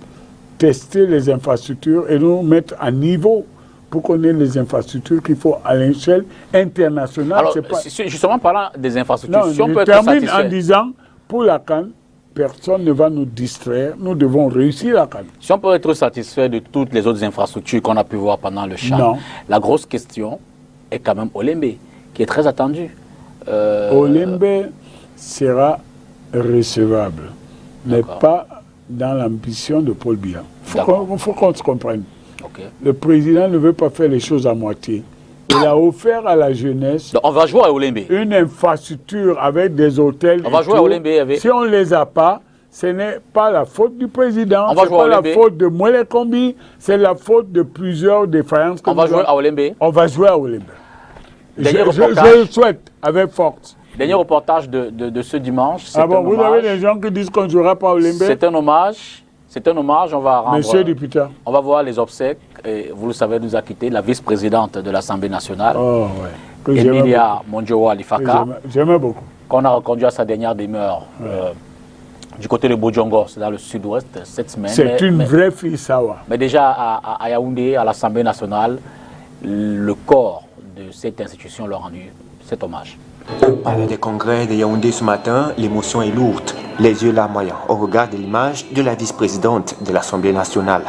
tester les infrastructures et nous mettre à niveau pour qu'on ait les infrastructures qu'il faut à l'échelle internationale. Alors, justement, parlant des infrastructures, non, si on peut je être termine satisfait... en disant, pour la CAN, personne ne va nous distraire, nous devons réussir la CAN. Si on peut être satisfait de toutes les autres infrastructures qu'on a pu voir pendant le Chan, la grosse question est quand même Olembe, qui est très attendu. Olembe sera recevable, mais pas dans l'ambition de Paul Biya. Il faut qu'on se comprenne. Le président ne veut pas faire les choses à moitié. Il a offert à la jeunesse. Donc on va jouer à Olembe. Une infrastructure avec des hôtels. On va jouer à Olembe avec. Si on ne les a pas, ce n'est pas la faute du président. On va jouer à Olembe. C'est pas la faute de Moele Kombi, c'est la faute de plusieurs défaillances. On va jouer à Olembe. On va jouer à Olembe. Je le souhaite avec force. Dernier reportage de ce dimanche. Ah bon, vous avez des gens qui disent qu'on ne jouera pas à Olembe? C'est un hommage. C'est un hommage, on va rendre... Monsieur le député. On va voir les obsèques. Et vous le savez, nous a quitté la vice-présidente de l'Assemblée nationale, Emilia Monjowa Lifaka. J'aimais beaucoup. Qu'on a reconduit à sa dernière demeure du côté de Bojongo, c'est dans le sud-ouest, cette semaine. C'est une vraie fille, Sawa. Mais déjà à Yaoundé, à l'Assemblée nationale, le corps de cette institution leur a rendu cet hommage. Au palais des congrès de Yaoundé ce matin, l'émotion est lourde. Les yeux larmoyants au regard de l'image de la vice-présidente de l'Assemblée nationale,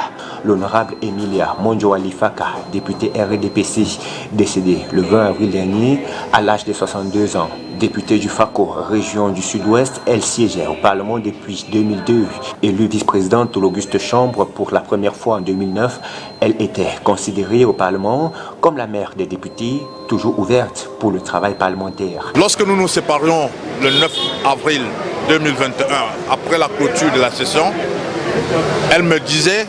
l'honorable Emilia Monjowa Lifaka, députée RDPC, décédée le 20 avril dernier à l'âge de 62 ans. Députée du FACO, région du Sud-Ouest, elle siégeait au Parlement depuis 2002. Élue vice-présidente de l'Auguste Chambre pour la première fois en 2009, elle était considérée au Parlement comme la mère des députés, toujours ouverte pour le travail parlementaire. Lorsque nous nous séparions le 9 avril 2021, après la clôture de la session, elle me disait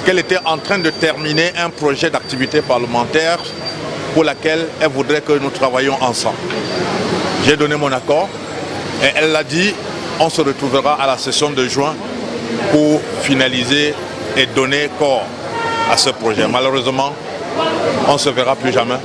qu'elle était en train de terminer un projet d'activité parlementaire pour laquelle elle voudrait que nous travaillions ensemble. J'ai donné mon accord et elle l'a dit, on se retrouvera à la session de juin pour finaliser et donner corps à ce projet. Malheureusement, on ne se verra plus jamais.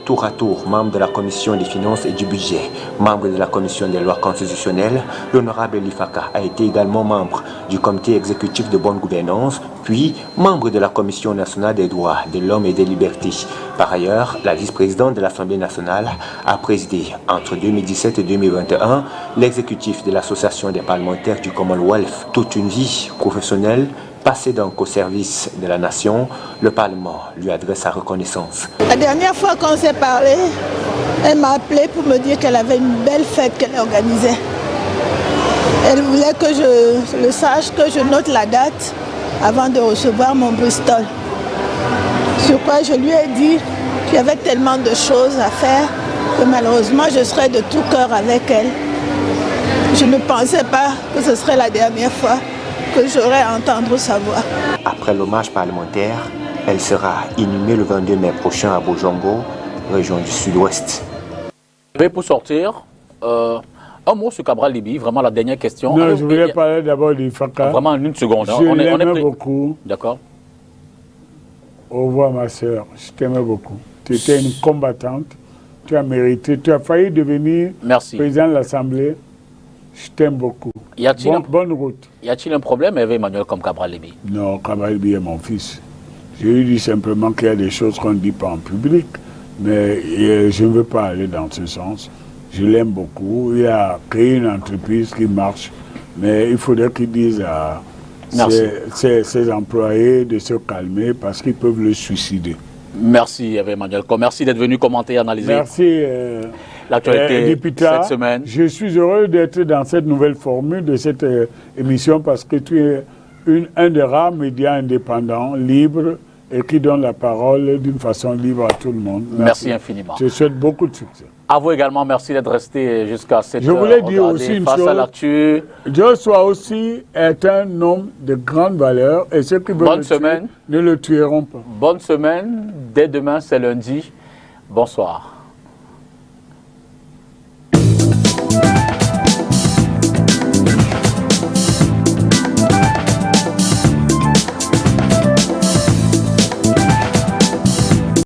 Tour à tour, membre de la commission des finances et du budget, membre de la commission des lois constitutionnelles, l'honorable Lifaka a été également membre du comité exécutif de bonne gouvernance, puis membre de la commission nationale des droits de l'homme et des libertés. Par ailleurs, la vice-présidente de l'Assemblée nationale a présidé entre 2017 et 2021 l'exécutif de l'association des parlementaires du Commonwealth. Toute une vie professionnelle passé donc au service de la nation, le Parlement lui adresse sa reconnaissance. La dernière fois qu'on s'est parlé, elle m'a appelé pour me dire qu'elle avait une belle fête qu'elle organisait. Elle voulait que je le sache, que je note la date avant de recevoir mon Bristol. Sur quoi je lui ai dit qu'il y avait tellement de choses à faire que malheureusement je serais de tout cœur avec elle. Je ne pensais pas que ce serait la dernière fois que j'aurais à entendre sa voix. Après l'hommage parlementaire, elle sera inhumée le 22 mai prochain à Bojongo, région du Sud-Ouest. Pour sortir, un mot sur Cabral Libye, vraiment la dernière question. Non, je voulais parler d'abord d'Ifaka. Vraiment en une seconde. Je l'aimais beaucoup. D'accord. Au revoir ma soeur, je t'aimais beaucoup. Tu étais une combattante, Tu as mérité. Tu as failli devenir président de l'Assemblée. Je t'aime beaucoup. Bonne route. Y a-t-il un problème avec Emmanuel comme Cabral-Léby? Non, Cabral-Léby est mon fils. Je lui dis simplement qu'il y a des choses qu'on ne dit pas en public. Mais je ne veux pas aller dans ce sens. Je l'aime beaucoup. Il a créé une entreprise qui marche. Mais il faudrait qu'il dise à ses employés de se calmer parce qu'ils peuvent le suicider. Merci Emmanuel. Merci d'être venu commenter et analyser. Merci l'actualité cette semaine. Je suis heureux d'être dans cette nouvelle formule de cette émission parce que tu es un des rares médias indépendants, libres et qui donne la parole d'une façon libre à tout le monde. Merci infiniment. Je souhaite beaucoup de succès. À vous également, merci d'être resté jusqu'à cette heure. Je voulais dire aussi une chose. Joshua aussi est un homme de grande valeur et ceux qui veulent le tuer ne le tueront pas. Bonne semaine. Dès demain, c'est lundi. Bonsoir.